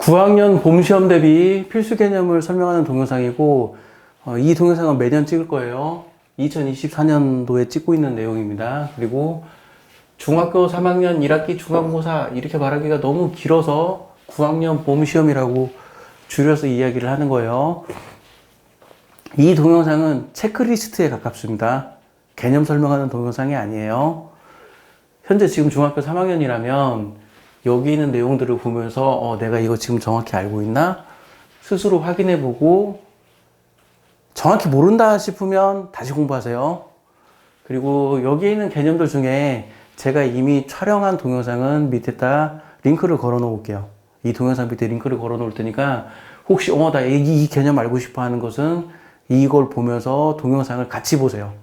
9학년 봄시험 대비 필수 개념을 설명하는 동영상이고, 이 동영상은 매년 찍을 거예요. 2024년도에 찍고 있는 내용입니다. 그리고 중학교 3학년 1학기 중간고사 이렇게 말하기가 너무 길어서 9학년 봄시험이라고 줄여서 이야기를 하는 거예요. 이 동영상은 체크리스트에 가깝습니다. 개념 설명하는 동영상이 아니에요. 현재 지금 중학교 3학년이라면 여기 있는 내용들을 보면서 내가 이거 지금 정확히 알고 있나? 스스로 확인해보고 정확히 모른다 싶으면 다시 공부하세요. 그리고 여기 있는 개념들 중에 제가 이미 촬영한 동영상은 밑에다 링크를 걸어 놓을게요. 이 동영상 밑에 링크를 걸어 놓을 테니까 혹시 나 이 개념 알고 싶어 하는 것은 이걸 보면서 동영상을 같이 보세요.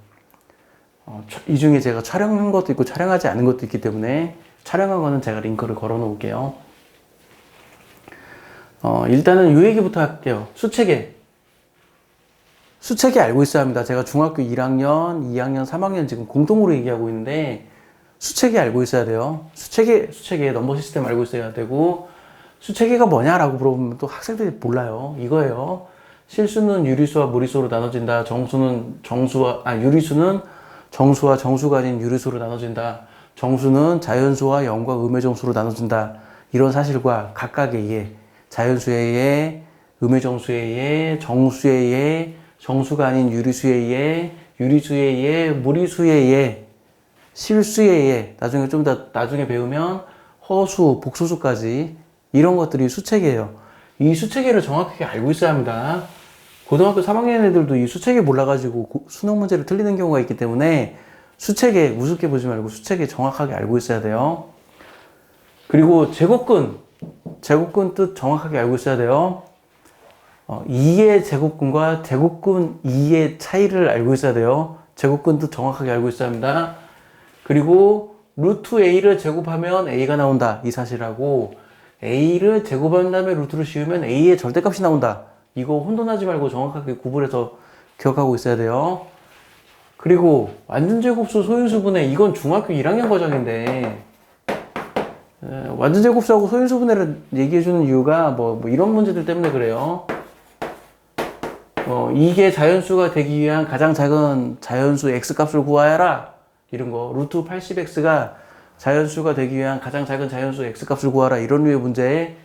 이 중에 제가 촬영한 것도 있고 촬영하지 않은 것도 있기 때문에 촬영한 거는 제가 링크를 걸어 놓을게요. 일단은 요 얘기부터 할게요. 수체계 알고 있어야 합니다. 제가 중학교 1학년, 2학년, 3학년 지금 공통으로 얘기하고 있는데 수체계 알고 있어야 돼요. 수체계 넘버 시스템 알고 있어야 되고, 수체계가 뭐냐라고 물어보면 또 학생들이 몰라요. 이거예요. 실수는 유리수와 무리수로 나눠진다. 유리수는 정수와 정수가 아닌 유리수로 나눠진다. 정수는 자연수와 염과 음의 정수로 나눠진다. 이런 사실과 각각의 예, 자연수의 예, 음의 정수의 예, 정수의 예, 정수가 아닌 유리수의 예, 유리수의 예, 무리수의 예, 실수의 예, 나중에 배우면 허수, 복수수까지 이런 것들이 수체계예요. 이 수체계를 정확하게 알고 있어야 합니다. 고등학교 3학년 애들도 이 수체계 몰라가지고 수능 문제를 틀리는 경우가 있기 때문에 수체계 우습게 보지 말고 수체계 정확하게 알고 있어야 돼요. 그리고 제곱근 뜻 정확하게 알고 있어야 돼요. 2의 제곱근과 제곱근 2의 차이를 알고 있어야 돼요. 제곱근 뜻 정확하게 알고 있어야 합니다. 그리고 루트 a를 제곱하면 a가 나온다. 이 사실하고 a를 제곱한 다음에 루트를 씌우면 a의 절대값이 나온다. 이거 혼돈하지 말고 정확하게 구분해서 기억하고 있어야 돼요. 그리고 완전제곱수 소인수분해, 이건 중학교 1학년 과정인데 완전제곱수하고 소인수분해를 얘기해주는 이유가 뭐 이런 문제들 때문에 그래요. 이게 자연수가 되기 위한 가장 작은 자연수 x값을 구하여라, 이런 거. 루트 80x가 자연수가 되기 위한 가장 작은 자연수 x값을 구하라, 이런 류의 문제에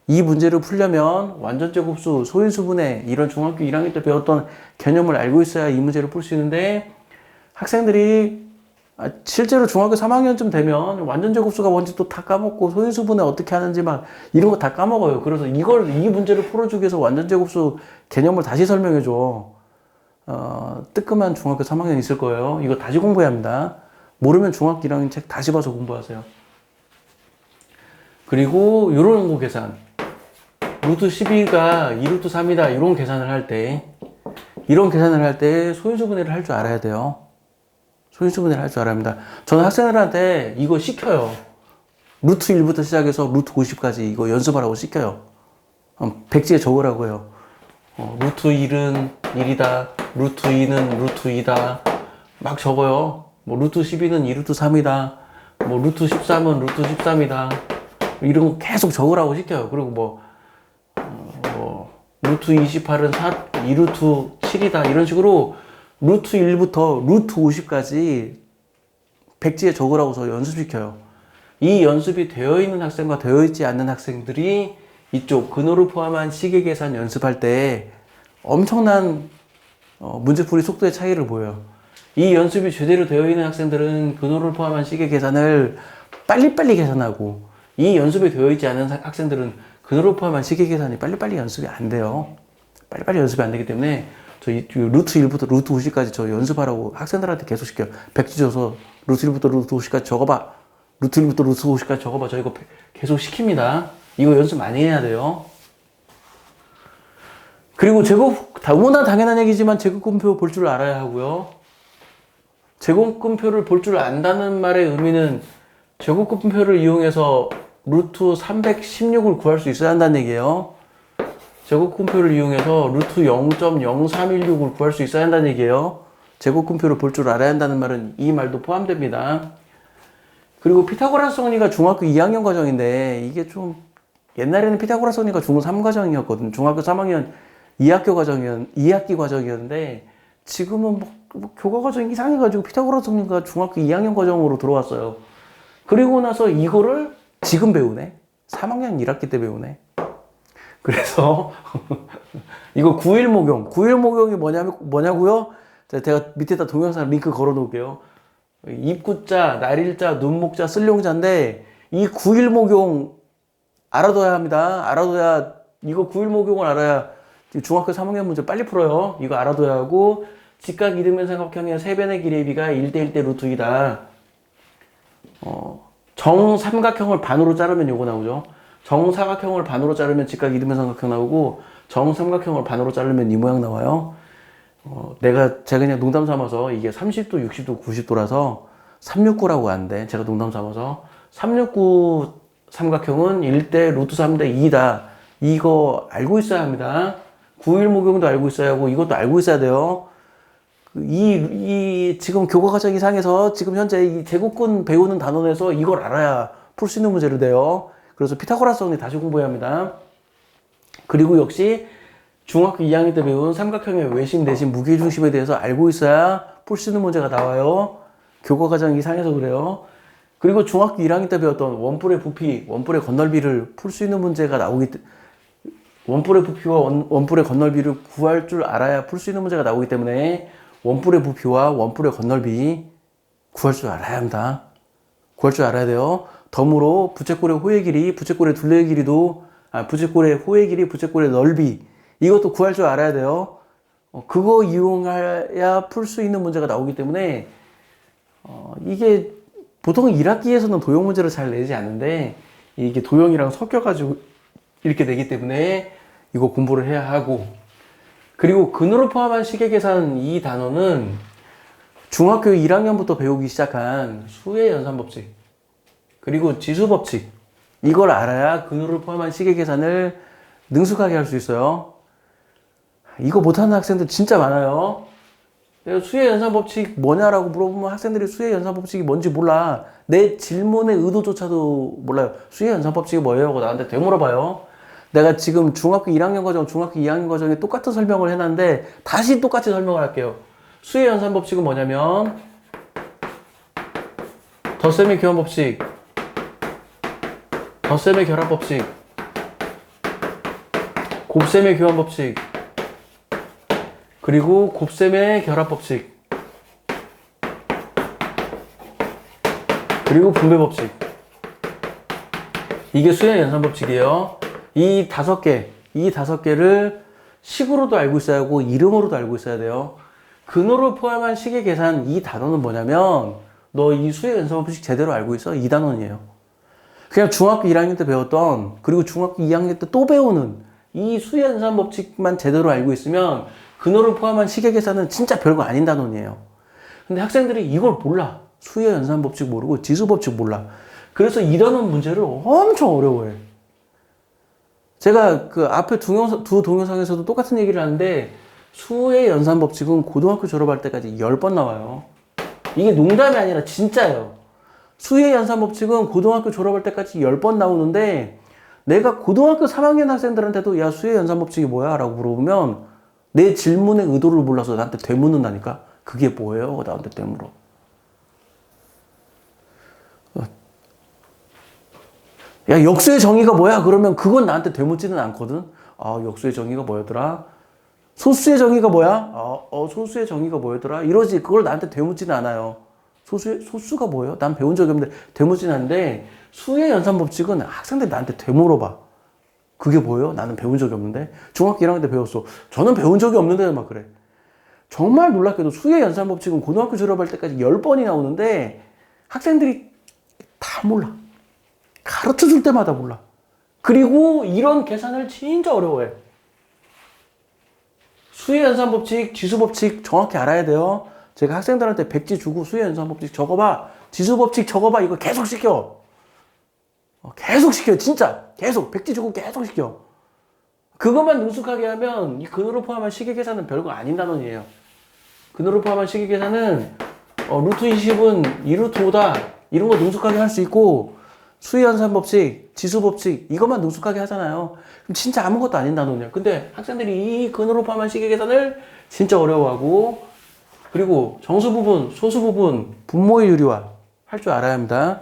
이 문제를 풀려면 완전제곱수, 소인수분해, 이런 중학교 1학년 때 배웠던 개념을 알고 있어야 이 문제를 풀 수 있는데, 학생들이 실제로 중학교 3학년쯤 되면 완전제곱수가 뭔지 또 다 까먹고 소인수분해 어떻게 하는지 막 이런 거 다 까먹어요. 그래서 이 문제를 풀어주기 위해서 완전제곱수 개념을 다시 설명해줘. 뜨끔한 중학교 3학년 있을 거예요. 이거 다시 공부해야 합니다. 모르면 중학교 1학년 책 다시 봐서 공부하세요. 그리고 요런 거 계산. 루트 12가 2루트 3이다. 이런 계산을 할 때 소인수분해를 할 줄 알아야 돼요. 소인수분해를 할 줄 알아야 합니다. 저는 학생들한테 이거 시켜요. 루트 1부터 시작해서 루트 50까지 이거 연습하라고 시켜요. 백지에 적으라고 해요. 루트 1은 1이다. 루트 2는 루트 2다. 막 적어요. 루트 12는 2루트 3이다. 루트 13은 루트 13이다. 이런 거 계속 적으라고 시켜요. 그리고 루트 28은 2루트 7이다. 이런 식으로 루트 1부터 루트 50까지 백지에 적으라고서 연습시켜요. 이 연습이 되어 있는 학생과 되어 있지 않는 학생들이 이쪽 근호를 포함한 시계 계산 연습할 때 엄청난 문제풀이 속도의 차이를 보여요. 이 연습이 제대로 되어 있는 학생들은 근호를 포함한 시계 계산을 빨리빨리 계산하고, 이 연습이 되어 있지 않은 학생들은 근호를 포함한 시계 계산이 빨리빨리 연습이 안 돼요. 빨리빨리 연습이 안 되기 때문에 루트 1부터 루트 50까지 저 연습하라고 학생들한테 계속 시켜요. 백지 줘서 루트 1부터 루트 50까지 적어봐. 루트 1부터 루트 50까지 적어봐. 저 이거 계속 시킵니다. 이거 연습 많이 해야 돼요. 그리고 너무나 당연한 얘기지만 제곱근표 볼 줄 알아야 하고요. 제곱근표를 볼 줄 안다는 말의 의미는 제곱근표를 이용해서 루트 316을 구할 수 있어야 한다는 얘기예요. 제곱근표를 이용해서 루트 0.0316을 구할 수 있어야 한다는 얘기예요. 제곱근표를 볼 줄 알아야 한다는 말은 이 말도 포함됩니다. 그리고 피타고라스 정리가 중학교 2학년 과정인데 이게 좀 옛날에는 피타고라스 원리가 중 3과정이었거든. 중학교 3학년 2학기 과정이었는데 지금은 뭐 교과 과정이 이상해가지고 피타고라스 원리가 중학교 2학년 과정으로 들어왔어요. 그리고 나서 이거를 지금 배우네. 3학년 1학기 때 배우네. 그래서 이거 9일 목용. 9일 목용이 뭐냐고요? 제가 밑에다 동영상 링크 걸어 놓을게요. 입구자, 날일자, 눈목자, 쓸용자인데 이 9일 목용 알아둬야 합니다. 알아둬야, 이거 9일 목용을 알아야 중학교 3학년 문제 빨리 풀어요. 이거 알아둬야 하고, 직각 이등변 삼각형의 세변의 길이의 비가 1대 1대 루트 2다. 정삼각형을 반으로 자르면 요거 나오죠. 정사각형을 반으로 자르면 직각 이등변 삼각형 나오고, 정삼각형을 반으로 자르면 이 모양 나와요. 제가 그냥 농담 삼아서 이게 30도, 60도, 90도라서 369라고 하는데, 제가 농담 삼아서 369 삼각형은 1대 루트 3대 2다. 이거 알고 있어야 합니다. 9일 목용도 알고 있어야 하고, 이것도 알고 있어야 돼요. 지금 교과 과정 이상에서 지금 현재 이 제곱근 배우는 단원에서 이걸 알아야 풀 수 있는 문제로 돼요. 그래서 피타고라스 원리 다시 공부해야 합니다. 그리고 역시 중학교 2학년 때 배운 삼각형의 외심, 내심, 무게중심에 대해서 알고 있어야 풀 수 있는 문제가 나와요. 교과 과정 이상해서 그래요. 그리고 중학교 1학년 때 배웠던 원뿔의 부피, 원뿔의 건널비를 풀 수 있는 문제가 원뿔의 부피와 원뿔의 건널비를 구할 줄 알아야 풀 수 있는 문제가 나오기 때문에 원뿔의 부피와 원뿔의 건널비 구할 줄 알아야 합니다. 구할 줄 알아야 돼요. 덤으로 부채꼴의 호의 길이, 부채꼴의 둘레의 길이도, 부채꼴의 호의 길이, 부채꼴의 넓이, 이것도 구할 줄 알아야 돼요. 그거 이용해야 풀 수 있는 문제가 나오기 때문에 이게 보통 1학기에서는 도형 문제를 잘 내지 않는데 이게 도형이랑 섞여가지고 이렇게 되기 때문에 이거 공부를 해야 하고, 그리고 근으로 포함한 시계계산 이 단어는 중학교 1학년부터 배우기 시작한 수의 연산법칙 그리고 지수법칙, 이걸 알아야 근으로 포함한 시계계산을 능숙하게 할 수 있어요. 이거 못하는 학생들 진짜 많아요. 내가 수의 연산법칙 뭐냐라고 물어보면 학생들이 수의 연산법칙이 뭔지 몰라. 내 질문의 의도조차도 몰라요. 수의 연산법칙이 뭐예요? 하고 나한테 되물어봐요. 내가 지금 중학교 1학년 과정, 중학교 2학년 과정에 똑같은 설명을 해놨는데 다시 똑같이 설명을 할게요. 수의 연산법칙은 뭐냐면 덧셈의 교환법칙, 덧셈의 결합법칙, 곱셈의 교환법칙, 그리고 곱셈의 결합법칙, 그리고 분배법칙. 이게 수의 연산법칙이에요. 이 다섯 개를 식으로도 알고 있어야 하고 이름으로도 알고 있어야 돼요. 근호를 포함한 식의 계산, 이 단어는 뭐냐면 너 이 수의 연산법칙 제대로 알고 있어? 이 단원이에요. 그냥 중학교 1학년 때 배웠던, 그리고 중학교 2학년 때 또 배우는 이 수의 연산법칙만 제대로 알고 있으면 근호를 포함한 식의 계산은 진짜 별거 아닌 단원이에요. 근데 학생들이 이걸 몰라. 수의 연산법칙 모르고 지수법칙 몰라. 그래서 이 단원 문제를 엄청 어려워해. 제가 그 앞에 두 동영상에서도 똑같은 얘기를 하는데 수의 연산법칙은 고등학교 졸업할 때까지 10번 나와요. 이게 농담이 아니라 진짜예요. 수의 연산법칙은 고등학교 졸업할 때까지 10번 나오는데 내가 고등학교 3학년 학생들한테도 야 수의 연산법칙이 뭐야? 라고 물어보면 내 질문의 의도를 몰라서 나한테 되묻는다니까. 그게 뭐예요? 나한테 되물어. 야 역수의 정의가 뭐야? 그러면 그건 나한테 되묻지는 않거든. 역수의 정의가 뭐였더라? 소수의 정의가 뭐야? 소수의 정의가 뭐였더라? 이러지. 그걸 나한테 되묻지는 않아요. 소수가 뭐예요? 난 배운 적이 없는데 되묻지는 않는데 수의 연산법칙은 학생들이 나한테 되물어봐. 그게 뭐예요? 나는 배운 적이 없는데. 중학교 1학년 때 배웠어. 저는 배운 적이 없는데 막 그래. 정말 놀랍게도 수의 연산법칙은 고등학교 졸업할 때까지 10번이 나오는데 학생들이 다 몰라. 가르쳐줄 때마다 몰라. 그리고 이런 계산을 진짜 어려워해. 수의 연산법칙, 지수법칙 정확히 알아야 돼요. 제가 학생들한테 백지 주고 수의 연산법칙 적어봐. 지수법칙 적어봐. 이거 계속 시켜. 계속 시켜. 진짜. 계속. 백지 주고 계속 시켜. 그것만 능숙하게 하면 이 근호를 포함한 식의 계산은 별거 아닌 단원이에요. 근호를 포함한 식의 계산은 루트 20은 2루트 5다. 이런 거 능숙하게 할 수 있고 수위연산법칙, 지수법칙 이것만 능숙하게 하잖아요. 그럼 진짜 아무것도 아닌 단원이에요. 근데 학생들이 이 근으로 포함한 식의 계산을 진짜 어려워하고, 그리고 정수 부분, 소수 부분, 분모의 유리화 할 줄 알아야 합니다.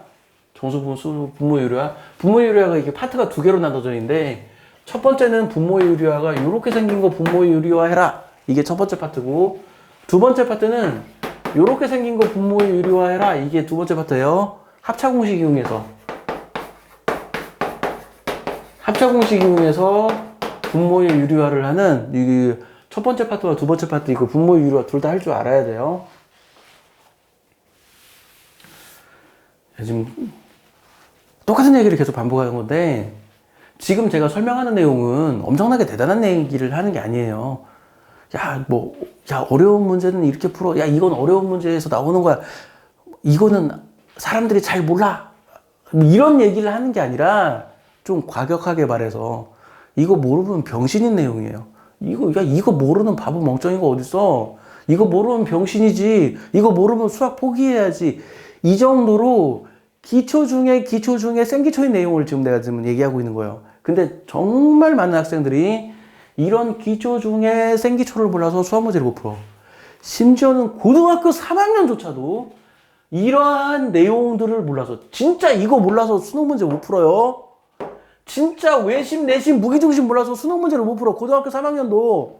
정수 부분, 소수 분모의 유리화. 분모의 유리화가 이게 파트가 두 개로 나눠져 있는데, 첫 번째는 분모의 유리화가 이렇게 생긴 거 분모의 유리화 해라. 이게 첫 번째 파트고, 두 번째 파트는 이렇게 생긴 거 분모의 유리화 해라. 이게 두 번째 파트예요. 합차 공식 이용해서 분모의 유리화를 하는 이 첫 번째 파트와 두 번째 파트, 이거 분모의 유리화 둘 다 할 줄 알아야 돼요. 지금 똑같은 얘기를 계속 반복하는 건데, 지금 제가 설명하는 내용은 엄청나게 대단한 얘기를 하는 게 아니에요. 어려운 문제는 이렇게 풀어. 이건 어려운 문제에서 나오는 거야. 이거는 사람들이 잘 몰라. 이런 얘기를 하는 게 아니라, 좀 과격하게 말해서, 이거 모르면 병신인 내용이에요. 이거 모르는 바보 멍청이가 어딨어. 이거 모르면 병신이지. 이거 모르면 수학 포기해야지. 이 정도로 기초 중에 생기초인 내용을 내가 지금 얘기하고 있는 거예요. 근데 정말 많은 학생들이 이런 기초 중에 생기초를 몰라서 수학 문제를 못 풀어. 심지어는 고등학교 3학년조차도 이러한 내용들을 몰라서, 진짜 이거 몰라서 수능 문제 못 풀어요. 진짜 외심, 내심, 무기중심 몰라서 수능 문제를 못 풀어. 고등학교 3학년도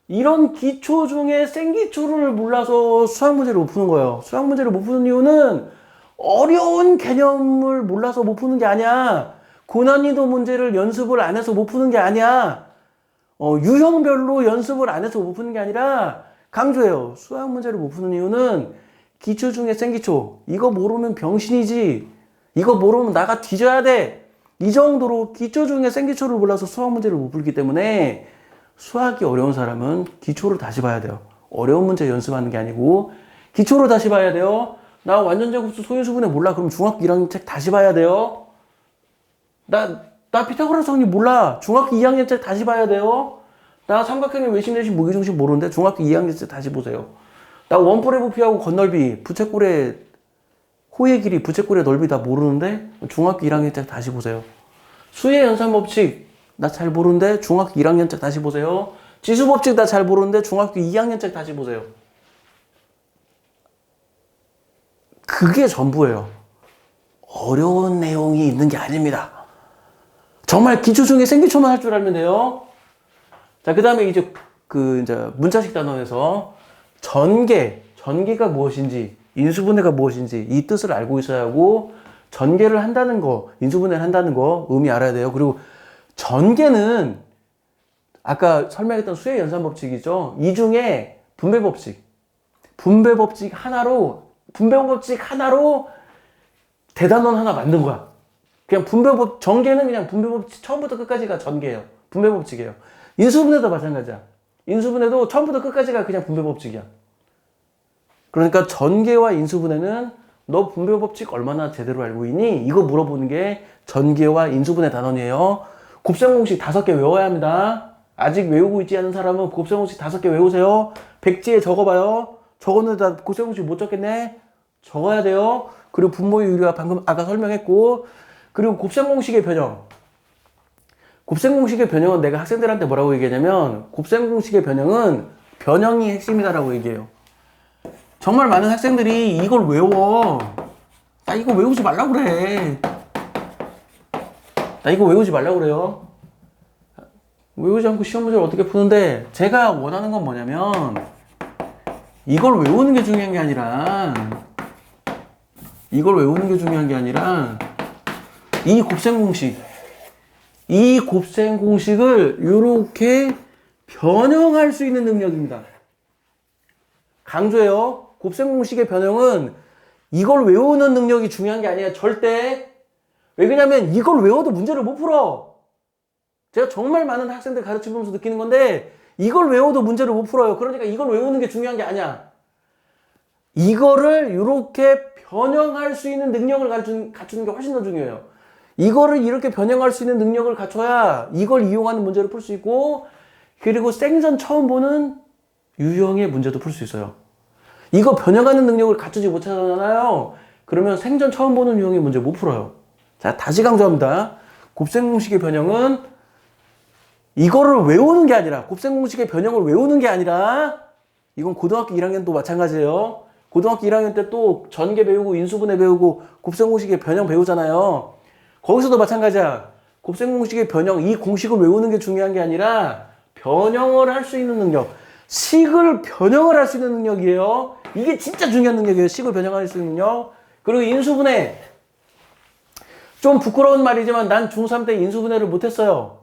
이런 기초 중에 생기초를 몰라서 수학 문제를 못 푸는 거예요. 수학 문제를 못 푸는 이유는 어려운 개념을 몰라서 못 푸는 게 아니야. 고난이도 문제를 연습을 안 해서 못 푸는 게 아니야. 유형별로 연습을 안 해서 못 푸는 게 아니라, 강조해요. 수학 문제를 못 푸는 이유는 기초 중에 생기초. 이거 모르면 병신이지. 이거 모르면 나가 뒤져야 돼. 이 정도로 기초 중에 생기초를 몰라서 수학 문제를 못 풀기 때문에, 수학이 어려운 사람은 기초를 다시 봐야 돼요. 어려운 문제 연습하는 게 아니고 기초를 다시 봐야 돼요. 나 완전제곱수 소인수분해 몰라. 그럼 중학교 1학년 책 다시 봐야 돼요. 나 피타고라스 정리 몰라. 중학교 2학년 책 다시 봐야 돼요. 나 삼각형의 외심, 내심, 무게중심 모르는데 중학교 2학년 책 다시 보세요. 나 원뿔의 부피하고 건널비, 부채꼴의 호의 길이, 부채꼴의 넓이 다 모르는데 중학교 1학년 책 다시 보세요. 수의 연산법칙 나 잘 모르는데 중학교 1학년 책 다시 보세요. 지수법칙 나 잘 모르는데 중학교 2학년 책 다시 보세요. 그게 전부예요. 어려운 내용이 있는 게 아닙니다. 정말 기초 중에 생기초만 할 줄 알면 돼요. 자, 그 다음에 이제 문자식 단원에서 전개가 무엇인지, 인수분해가 무엇인지 이 뜻을 알고 있어야 하고, 전개를 한다는 거, 인수분해를 한다는 거 의미 알아야 돼요. 그리고 전개는 아까 설명했던 수의 연산법칙이죠. 이 중에 분배법칙 하나로 대단원 하나 만든 거야. 그냥 전개는 그냥 분배법칙 처음부터 끝까지가 전개예요. 분배법칙이에요. 인수분해도 마찬가지야. 인수분해도 처음부터 끝까지가 그냥 분배법칙이야. 그러니까 전개와 인수분해는 너 분배법칙 얼마나 제대로 알고 있니? 이거 물어보는 게 전개와 인수분해 단원이에요. 곱셈공식 5개 외워야 합니다. 아직 외우고 있지 않은 사람은 곱셈공식 5개 외우세요. 백지에 적어봐요. 적었는데 나 곱셈공식 못 적겠네? 적어야 돼요. 그리고 분모의 유리화 방금 아까 설명했고, 그리고 곱셈공식의 변형. 곱셈공식의 변형은 내가 학생들한테 뭐라고 얘기하냐면, 곱셈공식의 변형은 변형이 핵심이다라고 얘기해요. 정말 많은 학생들이 이걸 외워. 나 이거 외우지 말라고 그래. 나 이거 외우지 말라고 그래요. 외우지 않고 시험 문제를 어떻게 푸는데, 제가 원하는 건 뭐냐면, 이걸 외우는 게 중요한 게 아니라, 이 곱셈공식을 이렇게 변형할 수 있는 능력입니다. 강조해요. 곱셈공식의 변형은 이걸 외우는 능력이 중요한 게 아니야. 절대. 왜 그러냐면 이걸 외워도 문제를 못 풀어. 제가 정말 많은 학생들 가르치면서 느끼는 건데, 이걸 외워도 문제를 못 풀어요. 그러니까 이걸 외우는 게 중요한 게 아니야. 이거를 이렇게 변형할 수 있는 능력을 갖추는 게 훨씬 더 중요해요. 이거를 이렇게 변형할 수 있는 능력을 갖춰야 이걸 이용하는 문제를 풀 수 있고, 그리고 생전 처음 보는 유형의 문제도 풀 수 있어요. 이거 변형하는 능력을 갖추지 못하잖아요. 그러면 생전 처음 보는 유형의 문제 못 풀어요. 자, 다시 강조합니다. 곱셈공식의 변형은 이거를 외우는 게 아니라, 곱셈공식의 변형을 외우는 게 아니라, 이건 고등학교 1학년도 마찬가지예요. 고등학교 1학년 때 또 전개 배우고 인수분해 배우고 곱셈공식의 변형 배우잖아요. 거기서도 마찬가지야. 곱셈공식의 변형, 이 공식을 외우는 게 중요한 게 아니라 변형을 할 수 있는 능력, 식을 변형을 할 수 있는 능력이에요. 이게 진짜 중요한 능력이에요. 식을 변형할 수 있는 능력. 그리고 인수분해. 좀 부끄러운 말이지만 난 중3 때 인수분해를 못했어요.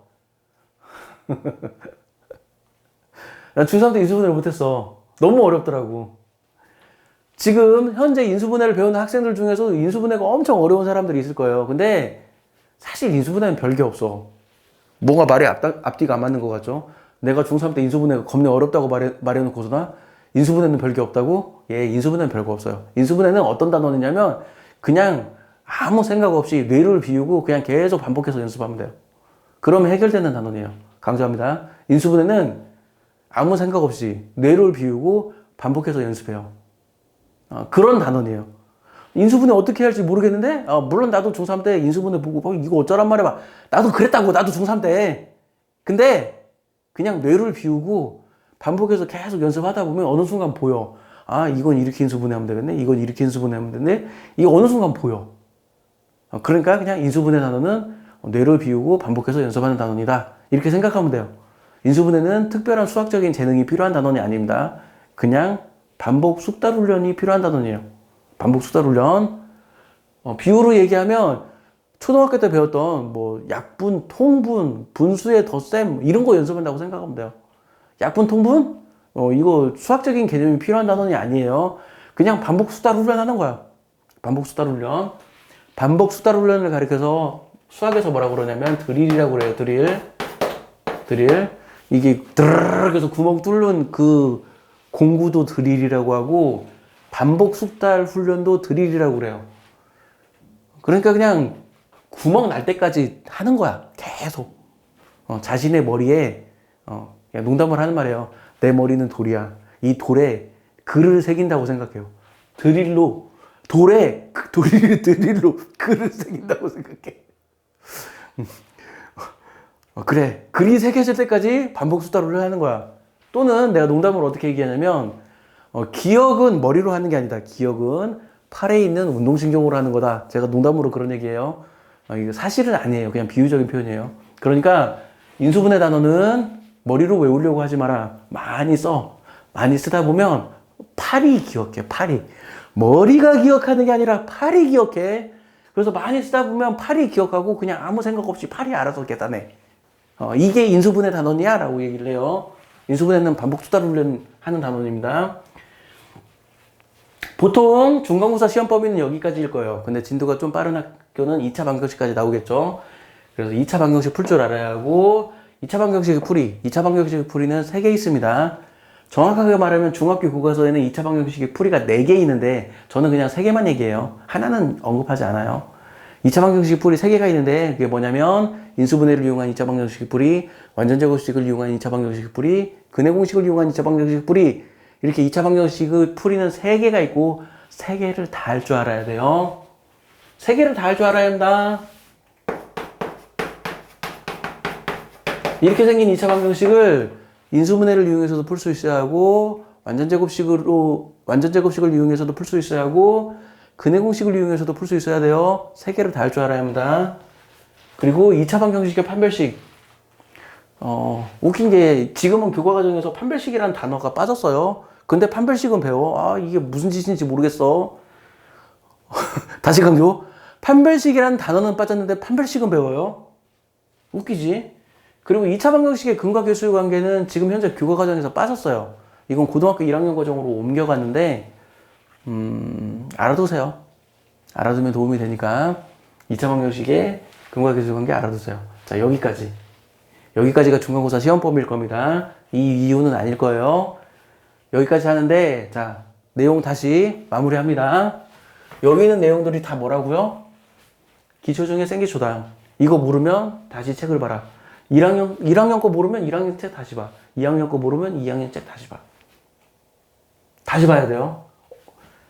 난 중3 때 인수분해를 못했어. 너무 어렵더라고. 지금 현재 인수분해를 배우는 학생들 중에서도 인수분해가 엄청 어려운 사람들이 있을 거예요. 근데 사실 인수분해는 별게 없어. 뭔가 말이 앞뒤가 안 맞는 것 같죠? 내가 중3 때 인수분해가 겁내 어렵다고 말해놓고서나 인수분해는 별게 없다고? 예, 인수분해는 별거 없어요. 인수분해는 어떤 단원이냐면 그냥 아무 생각 없이 뇌를 비우고 그냥 계속 반복해서 연습하면 돼요. 그러면 해결되는 단원이에요. 강조합니다. 인수분해는 아무 생각 없이 뇌를 비우고 반복해서 연습해요. 그런 단원이에요. 인수분해 어떻게 할지 모르겠는데, 물론 나도 중3 때 인수분해 보고, 이거 어쩌란 말이야. 나도 그랬다고, 나도 중3 때. 근데, 그냥 뇌를 비우고, 반복해서 계속 연습하다 보면 어느 순간 보여. 이건 이렇게 인수분해하면 되겠네? 이건 이렇게 인수분해하면 되겠네? 이게 어느 순간 보여. 그러니까 그냥 인수분해 단원은 뇌를 비우고 반복해서 연습하는 단원이다. 이렇게 생각하면 돼요. 인수분해는 특별한 수학적인 재능이 필요한 단원이 아닙니다. 그냥 반복 숙달 훈련이 필요한 단원이에요. 반복 숙달 훈련. 비유로 얘기하면 초등학교 때 배웠던 뭐 약분, 통분, 분수의 덧셈 이런 거 연습한다고 생각하면 돼요. 약분, 통분? 이거 수학적인 개념이 필요한 단원이 아니에요. 그냥 반복 숙달 훈련하는 거야. 반복 숙달 훈련. 반복 숙달 훈련을 가리켜서 수학에서 뭐라고 그러냐면 드릴이라고 그래요. 드릴. 이게 드르르 해서 구멍 뚫는 그 공구도 드릴이라고 하고 반복 숙달 훈련도 드릴이라고 그래요. 그러니까 그냥 구멍 날 때까지 하는 거야. 계속. 자신의 머리에 그냥 농담을 하는 말이에요. 내 머리는 돌이야. 이 돌에 글을 새긴다고 생각해요. 드릴로 드릴로 글을 새긴다고 생각해. 그래. 글이 새겨질 때까지 반복 숙달 훈련하는 거야. 또는 내가 농담으로 어떻게 얘기하냐면 기억은 머리로 하는 게 아니다. 기억은 팔에 있는 운동신경으로 하는 거다. 제가 농담으로 그런 얘기예요. 이거 사실은 아니에요. 그냥 비유적인 표현이에요. 그러니까 인수분해 단어는 머리로 외우려고 하지 마라. 많이 써. 많이 쓰다 보면 팔이 기억해. 팔이. 머리가 기억하는 게 아니라 팔이 기억해. 그래서 많이 쓰다 보면 팔이 기억하고 그냥 아무 생각 없이 팔이 알아서 계산해. 이게 인수분해 단원이야? 라고 얘기를 해요. 인수분해는 반복 숙달 훈련하는 단원입니다. 보통 중간고사 시험 범위는 여기까지일 거예요. 근데 진도가 좀 빠른 학교는 2차 방정식까지 나오겠죠. 그래서 2차 방정식 풀 줄 알아야 하고 2차 방정식 풀이는 3개 있습니다. 정확하게 말하면 중학교 교과서에는 2차 방정식의 풀이가 4개 있는데 저는 그냥 3개만 얘기해요. 하나는 언급하지 않아요. 2차 방정식 풀이 3개가 있는데 그게 뭐냐면 인수분해를 이용한 2차 방정식 풀이, 완전제곱식을 이용한 2차 방정식 풀이, 근해공식을 이용한 2차 방정식 풀이 이렇게 2차 방정식의 풀이는 3개가 있고 3개를 다 할 줄 알아야 돼요. 3개를 다 할 줄 알아야 한다. 이렇게 생긴 2차 방정식을 인수분해를 이용해서도 풀 수 있어야 하고 완전제곱식을 이용해서도 풀 수 있어야 하고 근해공식을 이용해서도 풀 수 있어야 돼요. 3개를 다 할 줄 알아야 합니다. 그리고 2차 방정식의 판별식. 웃긴 게 지금은 교과과정에서 판별식이라는 단어가 빠졌어요. 근데 판별식은 배워. 이게 무슨 짓인지 모르겠어. 다시 강조. 판별식이라는 단어는 빠졌는데 판별식은 배워요. 웃기지? 그리고 2차 방정식의 근과 계수의 관계는 지금 현재 교과과정에서 빠졌어요. 이건 고등학교 1학년 과정으로 옮겨갔는데 알아두세요. 알아두면 도움이 되니까 2차 방정식의 근과 계수의 관계 알아두세요. 자, 여기까지가 중간고사 시험 범위일 겁니다. 이 이유는 아닐 거예요. 여기까지 하는데 자, 내용 다시 마무리합니다. 여기 있는 내용들이 다 뭐라고요? 기초 중에 생기초다. 이거 모르면 다시 책을 봐라. 1학년 거 모르면 1학년 책 다시 봐. 2학년 거 모르면 2학년 책 다시 봐. 다시 봐야 돼요.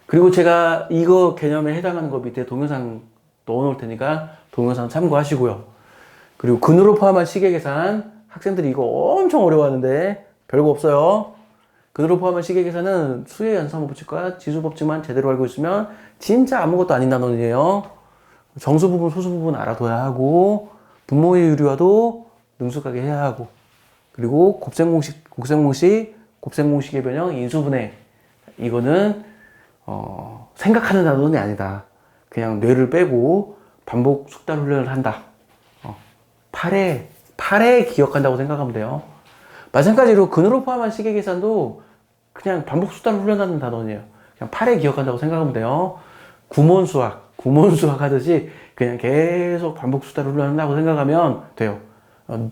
그리고 제가 이거 개념에 해당하는 거 밑에 동영상 넣어 놓을 테니까 동영상 참고하시고요. 그리고 근으로 포함한 시계계산, 학생들이 이거 엄청 어려워하는데 별거 없어요. 근으로 포함한 시계계산은 수의 연산법칙과 지수법칙만 제대로 알고 있으면 진짜 아무것도 아닌 단원이에요. 정수 부분, 소수 부분 알아둬야 하고, 분모의 유리화도 능숙하게 해야 하고, 그리고 곱셈공식의 변형, 인수분해. 이거는, 생각하는 단원이 아니다. 그냥 뇌를 빼고 반복 숙달 훈련을 한다. 팔에 기억한다고 생각하면 돼요. 마찬가지로 근으로 포함한 시계 계산도 그냥 반복 숙달 훈련하는 단원이에요. 그냥 팔에 기억한다고 생각하면 돼요. 구몬 수학 하듯이 그냥 계속 반복 숙달 훈련한다고 생각하면 돼요.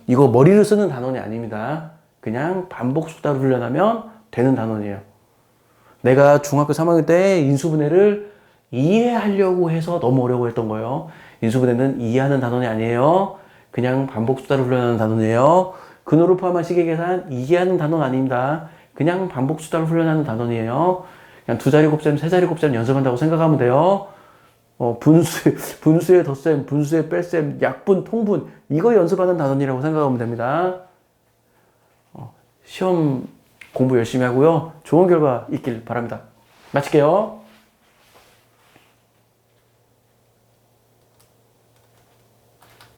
이거 머리를 쓰는 단원이 아닙니다. 그냥 반복 숙달 훈련하면 되는 단원이에요. 내가 중학교 3학년 때 인수분해를 이해하려고 해서 너무 어려워했던 거예요. 인수분해는 이해하는 단원이 아니에요. 그냥 반복 숙달을 훈련하는 단원이에요. 근호를 포함한 시계계산 이해하는 단원 아닙니다. 그냥 반복 숙달을 훈련하는 단원이에요. 그냥 두 자리 곱셈, 세 자리 곱셈 연습한다고 생각하면 돼요. 분수의 덧셈, 분수의 뺄셈, 약분, 통분 이거 연습하는 단원이라고 생각하면 됩니다. 시험 공부 열심히 하고요. 좋은 결과 있길 바랍니다. 마칠게요.